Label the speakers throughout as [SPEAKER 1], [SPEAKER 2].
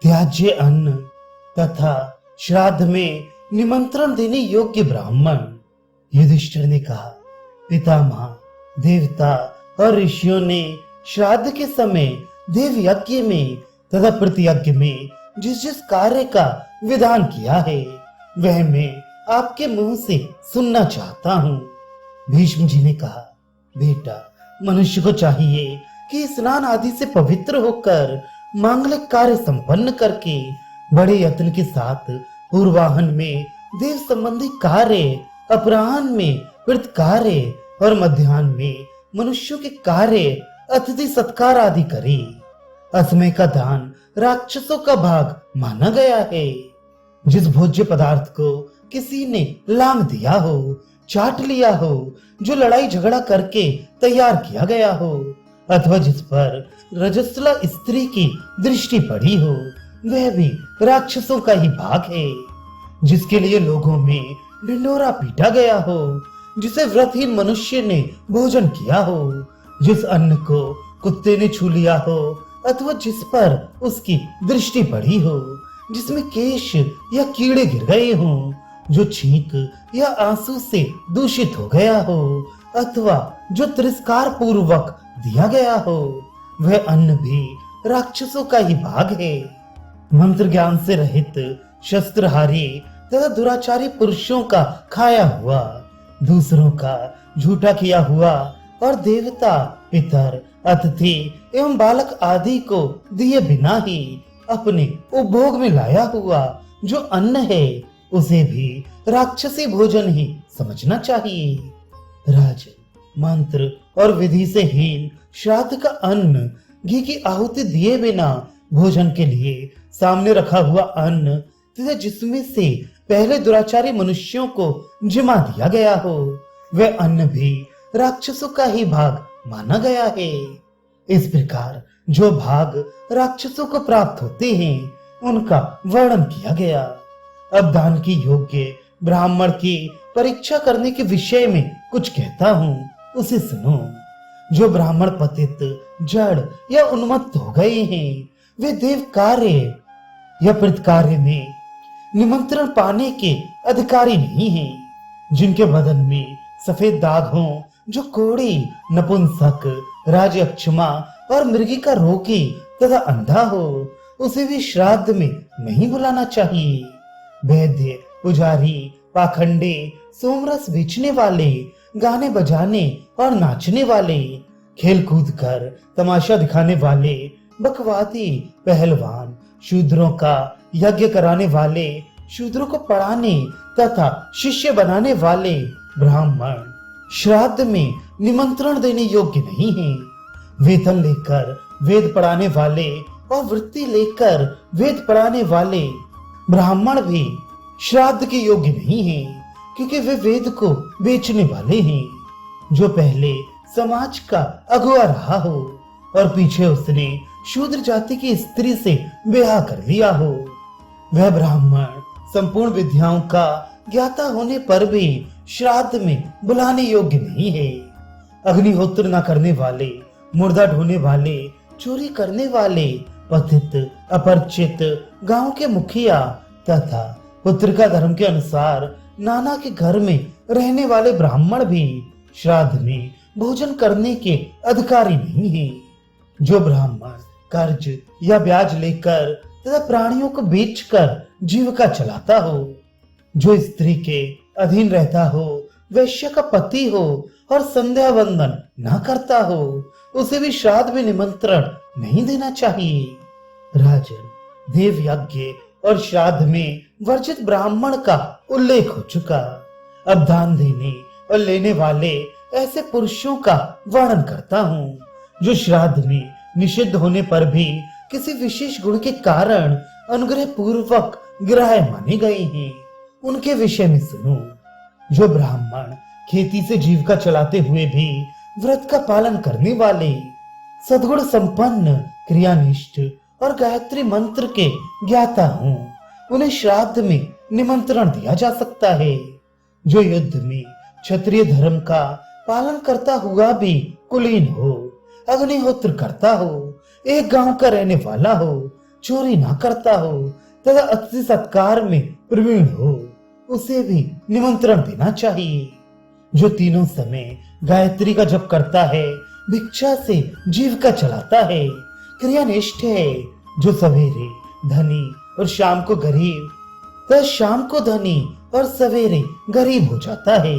[SPEAKER 1] त्याज्य अन्न तथा श्राद्ध में निमंत्रण देने योग्य ब्राह्मण। युधिष्ठिर ने कहा, पितामह, देवता और ऋषियों ने श्राद्ध के समय देव यज्ञ में तथा प्रतियज्ञ में जिस जिस कार्य का विधान किया है वह मैं आपके मुंह से सुनना चाहता हूँ। भीष्म जी ने कहा, बेटा, मनुष्य को चाहिए कि स्नान आदि से पवित्र होकर मांगलिक कार्य संपन्न करके बड़े यत्न के साथ पूर्वाहन में देव संबंधी कार्य, अपराह्न में कृत कार्य और मध्याह्न में मनुष्यों के कार्य, अतिथि सत्कार आदि करे। असमय का दान राक्षसों का भाग माना गया है। जिस भोज्य पदार्थ को किसी ने लांग दिया हो, चाट लिया हो, जो लड़ाई झगड़ा करके तैयार किया गया हो, अथवा जिस पर रजस्वला स्त्री की दृष्टि पड़ी हो, वह भी राक्षसों का ही भाग है। जिसके लिए लोगों में ढिंढोरा पीटा गया हो, जिसे व्रतहीन मनुष्य ने भोजन किया हो, जिस अन्न को कुत्ते ने छू लिया हो, अथवा जिस पर उसकी दृष्टि पड़ी हो, जिसमें केश या कीड़े गिर गए हों, जो छींक या आंसू से दूषित हो गया हो, अथवा जो तिरस्कार पूर्वक दिया गया हो, वह अन्न भी राक्षसों का ही भाग है। मंत्र ज्ञान से रहित, शस्त्रहारी तथा दुराचारी पुरुषों का खाया हुआ, दूसरों का झूठा किया हुआ और देवता, पितर, अतिथि एवं बालक आदि को दिए बिना ही अपने उपभोग में लाया हुआ जो अन्न है, उसे भी राक्षसी भोजन ही समझना चाहिए। राजन, मंत्र और विधि से हीन श्राद्ध का अन्न, घी की आहुति दिए बिना भोजन के लिए सामने रखा हुआ अन्न तथा जिसमें से पहले दुराचारी मनुष्यों को जिमा दिया गया हो, वह अन्न भी राक्षसों का ही भाग माना गया है। इस प्रकार जो भाग राक्षसों को प्राप्त होते हैं उनका वर्णन किया गया। अब दान की योग्य ब्राह्मण की परीक्षा करने के विषय में कुछ कहता हूँ, उसे सुनो। जो ब्राह्मण पतित, जड़ या उन्मत्त हो गए हैं, वे देव कार्य या प्रेत कार्य में निमंत्रण पाने के अधिकारी नहीं हैं। जिनके बदन में सफेद दाग हों, जो कोढ़ी, नपुंसक, राजअक्षमा और मृगी का रोगी तथा अंधा हो, उसे भी श्राद्ध में नहीं बुलाना चाहिए। वैद्य, पुजारी, पाखंडे, सोमरस बेचने वाले, गाने बजाने और नाचने वाले, खेल कूद कर तमाशा दिखाने वाले, बकवादी, पहलवान, शूद्रों का यज्ञ कराने वाले, शूद्रों को पढ़ाने तथा शिष्य बनाने वाले ब्राह्मण श्राद्ध में निमंत्रण देने योग्य नहीं है। वेतन लेकर वेद पढ़ाने वाले और वृत्ति लेकर वेद पढ़ाने वाले ब्राह्मण भी श्राद्ध के योग्य नहीं है, क्योंकि वे वेद को बेचने वाले हैं। जो पहले समाज का अगुआ रहा हो और पीछे उसने शूद्र जाति की स्त्री से ब्याह कर लिया हो, वह ब्राह्मण संपूर्ण विद्याओं का ज्ञाता होने पर भी श्राद्ध में बुलाने योग्य नहीं है। अग्निहोत्र न करने वाले, मुर्दा ढोने वाले, चोरी करने वाले, पतित, अपरिचित, गांव के मुखिया तथा पुत्र का धर्म के अनुसार नाना के घर में रहने वाले ब्राह्मण भी श्राद्ध में भोजन करने के अधिकारी नहीं है। जो ब्राह्मण कर्ज या ब्याज लेकर तथा प्राणियों को बेचकर जीविका चलाता हो, जो स्त्री के अधीन रहता हो, वैश्य का पति हो और संध्या वंदन न करता हो, उसे भी श्राद्ध में निमंत्रण नहीं देना चाहिए। राजन, देव यज्ञ और श्राद्ध में वर्जित ब्राह्मण का उल्लेख हो चुका। अब दान देने और लेने वाले ऐसे पुरुषों का वर्णन करता हूँ, जो श्राद्ध में निषिद्ध होने पर भी किसी विशेष गुण के कारण अनुग्रह पूर्वक ग्राह्य माने गए हैं। उनके विषय में सुनो। जो ब्राह्मण खेती से जीविका चलाते हुए भी व्रत का पालन करने वाले, सद्गुण संपन्न, क्रियानिष्ठ और गायत्री मंत्र के ज्ञाता हों, उन्हें श्राद्ध में निमंत्रण दिया जा सकता है। जो युद्ध में क्षत्रिय धर्म का पालन करता हुआ भी कुलीन हो, अग्निहोत्र करता हो, एक गांव का रहने वाला हो, चोरी ना करता हो तथा अतिथि सत्कार में प्रवीण हो, उसे भी निमंत्रण देना चाहिए। जो तीनों समय गायत्री का जप करता है, भिक्षा से जीविका चलाता है, क्रियानिष्ठ है, जो सवेरे धनी और शाम को गरीब तथा शाम को धनी और सवेरे गरीब हो जाता है,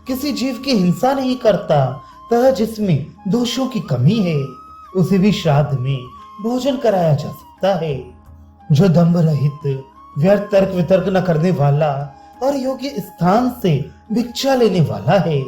[SPEAKER 1] किसी जीव की हिंसा नहीं करता तथा जिसमें दोषों की कमी है, उसे भी श्राद्ध में भोजन कराया जा सकता है। जो दंभ रहित व्यर्थ तर्क वितर्क न करने वाला और योग्य स्थान से भिक्षा लेने वाला है,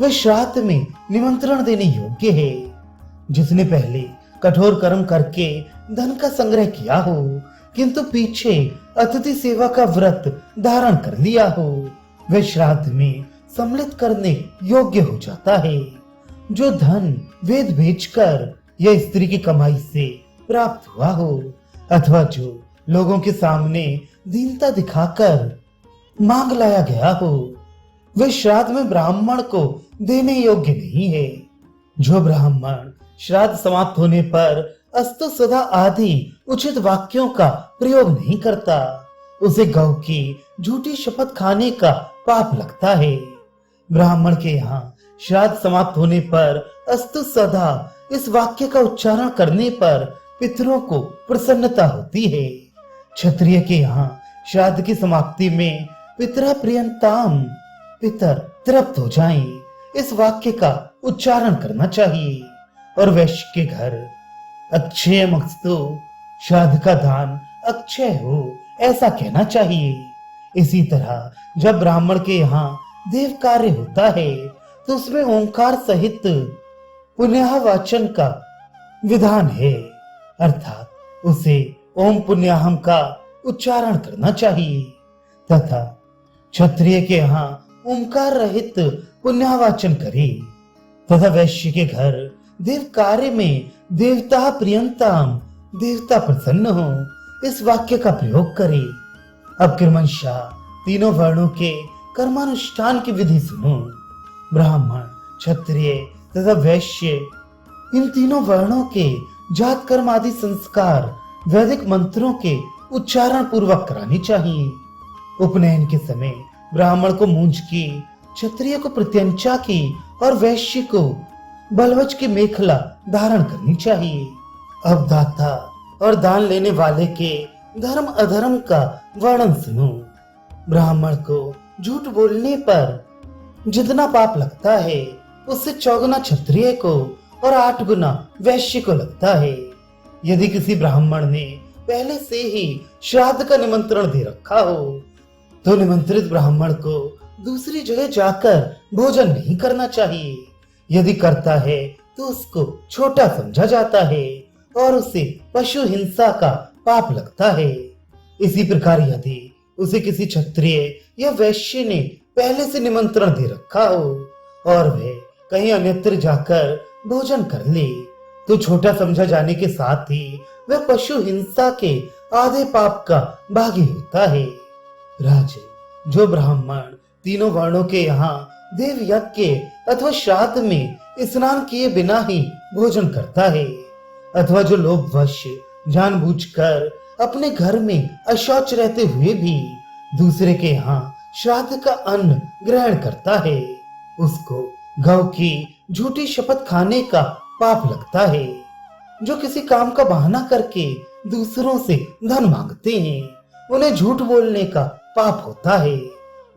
[SPEAKER 1] वह श्राद्ध में निमंत्रण देने योग्य है। जिसने पहले कठोर कर्म करके धन का संग्रह किया हो किंतु पीछे अतिथि सेवा का व्रत धारण कर लिया हो, वह श्राद्ध में सम्मिलित करने योग्य हो जाता है। जो धन वेद बेचकर या स्त्री की कमाई से प्राप्त हुआ हो अथवा जो लोगों के सामने दीनता दिखाकर मांग लाया गया हो, वह श्राद्ध में ब्राह्मण को देने योग्य नहीं है। जो ब्राह्मण श्राद्ध समाप्त होने पर अस्तु सदा आदि उचित वाक्यों का प्रयोग नहीं करता, उसे गौ की झूठी शपथ खाने का पाप लगता है। ब्राह्मण के यहाँ श्राद्ध समाप्त होने पर अस्तु सदा इस वाक्य का उच्चारण करने पर पितरों को प्रसन्नता होती है। क्षत्रिय के यहाँ श्राद्ध की समाप्ति में पितरा प्रियंताम, पितर तृप्त हो जाएं, इस वाक्य का उच्चारण करना चाहिए। और वैश्य के घर अक्षय मस्तु, श्राद्ध का दान अक्षय हो, ऐसा कहना चाहिए। इसी तरह जब ब्राह्मण के यहाँ देव कार्य होता है तो उसमें ओंकार सहित पुण्यः वाचन का विधान है, अर्थात उसे ओम पुण्याहम का उच्चारण करना चाहिए। तथा क्षत्रिय के यहाँ ओंकार रहित पुण्यावाचन करे। तथा वैश्य के घर देव कार्य में देवता प्रियंताम, देवता प्रसन्न हो, इस वाक्य का प्रयोग करे। अब क्रमशः तीनों वर्णों के कर्मानुष्ठान की विधि सुनो। ब्राह्मण, क्षत्रिय तथा वैश्य, इन तीनों वर्णों के जात कर्म आदि संस्कार वैदिक मंत्रों के उच्चारण पूर्वक करानी चाहिए। उपनयन के समय ब्राह्मण को मूंछ की, क्षत्रिय को प्रत्यंचा की और वैश्य को बलवच की मेखला धारण करनी चाहिए। अब दाता और दान लेने वाले के धर्म अधर्म का वर्णन सुनो। ब्राह्मण को झूठ बोलने पर जितना पाप लगता है उससे 4 गुना क्षत्रिय को और 8 गुना वैश्य को लगता है। यदि किसी ब्राह्मण ने पहले से ही श्राद्ध का निमंत्रण दे रखा हो तो निमंत्रित ब्राह्मण को दूसरी जगह जाकर भोजन नहीं करना चाहिए। यदि करता है तो उसको छोटा समझा जाता है और उसे पशु हिंसा का पाप लगता है। इसी प्रकार यदि उसे किसी क्षत्रिय या वैश्य ने पहले से निमंत्रण दे रखा हो और वह कहीं अन्यत्र जाकर भोजन कर ले तो छोटा समझा जाने के साथ ही वह पशु हिंसा के आधे पाप का भागी होता है। राजन, जो ब्राह्मण तीनों वर्णों के यहाँ देव यज्ञ अथवा श्राद्ध में स्नान किए बिना ही भोजन करता है अथवा जो लोभवश जानबूझकर अपने घर में अशौच रहते हुए भी दूसरे के यहाँ श्राद्ध का अन्न ग्रहण करता है, उसको गौ की झूठी शपथ खाने का पाप लगता है। जो किसी काम का बहाना करके दूसरों से धन मांगते हैं उन्हें झूठ बोलने का पाप होता है।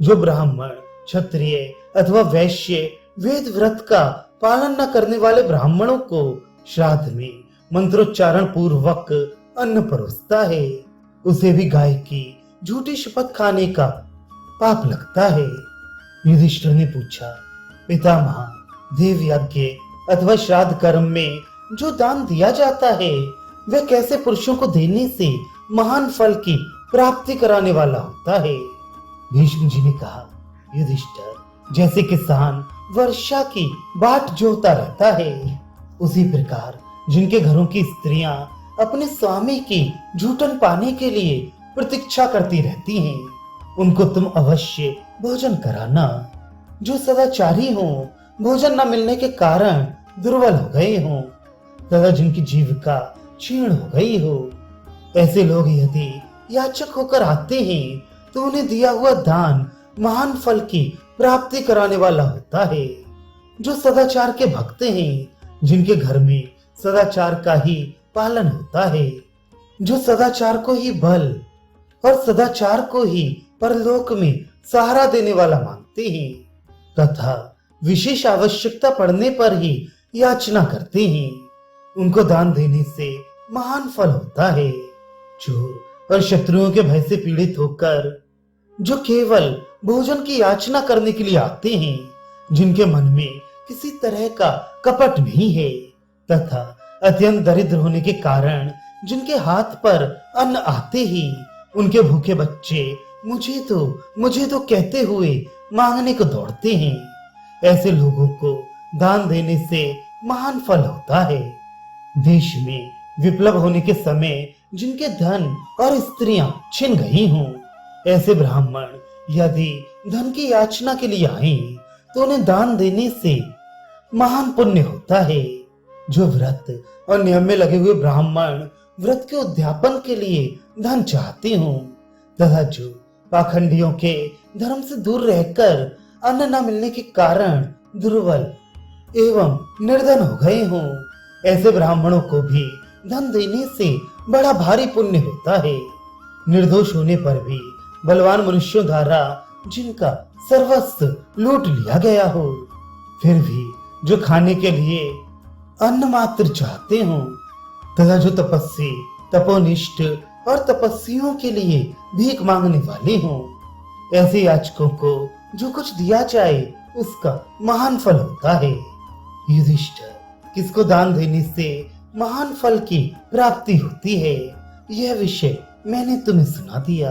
[SPEAKER 1] जो ब्राह्मण, क्षत्रिय अथवा वैश्य वेद व्रत का पालन न करने वाले ब्राह्मणों को श्राद्ध में मंत्रोच्चारण पूर्वक अन्न परोसता है, उसे भी गाय की झूठी शपथ खाने का पाप लगता है। युधिष्ठिर ने पूछा, पितामह, देव यज्ञ अथवा श्राद्ध कर्म में जो दान दिया जाता है वह कैसे पुरुषों को देने से महान फल की प्राप्ति कराने वाला होता है? भीष्म जी ने कहा, युधिष्ठिर, जैसे किसान वर्षा की बाट जोता रहता है उसी प्रकार जिनके घरों की स्त्रियां अपने स्वामी की झूठन पाने के लिए प्रतीक्षा करती रहती हैं, उनको तुम अवश्य भोजन कराना। जो सदाचारी हो, भोजन न मिलने के कारण दुर्बल हो गए हो तथा जिनकी जीविका क्षीण हो गई हो, ऐसे लोग यदि याचक होकर आते हैं तो उन्हें दिया हुआ दान महान फल की प्राप्ति कराने वाला होता है। जो सदाचार के भक्त हैं, जिनके घर में सदाचार का ही पालन होता है, जो सदाचार को ही बल और सदाचार को ही परलोक में सहारा देने वाला मानते हैं तथा विशेष आवश्यकता पड़ने पर ही याचना करते हैं, उनको दान देने से महान फल होता है। चोर और शत्रुओं के भय से पीड़ित होकर जो केवल भोजन की याचना करने के लिए आते हैं, जिनके मन में किसी तरह का कपट नहीं है तथा अत्यंत दरिद्र होने के कारण जिनके हाथ पर अन्न आते ही उनके भूखे बच्चे मुझे तो कहते हुए मांगने को दौड़ते हैं, ऐसे लोगों को दान देने से महान फल होता है। देश में विप्लव होने के समय जिनके धन और स्त्रियां छिन गई हों, ऐसे ब्राह्मण यदि धन की याचना के लिए आए तो उन्हें दान देने से महान पुण्य होता है। जो व्रत और नियम में लगे हुए ब्राह्मण व्रत के उद्यापन के लिए धन चाहते हों तथा जो पाखंडियों के धर्म से दूर रहकर अन्न न मिलने के कारण दुर्बल एवं निर्धन हो गए हों, ऐसे ब्राह्मणों को भी धन देने से बड़ा भारी पुण्य होता है। निर्दोष होने पर भी बलवान मनुष्यों द्वारा जिनका सर्वस्व लूट लिया गया हो, फिर भी जो खाने के लिए अन्न मात्र चाहते हो तथा जो तपस्वी तपोनिष्ठ और तपस्वियों के लिए भीख मांगने वाले हों, ऐसे याचकों को जो कुछ दिया जाए उसका महान फल होता है। युधिष्ठिर, किसको दान देने से महान फल की प्राप्ति होती है, यह विषय मैंने तुम्हें सुना दिया।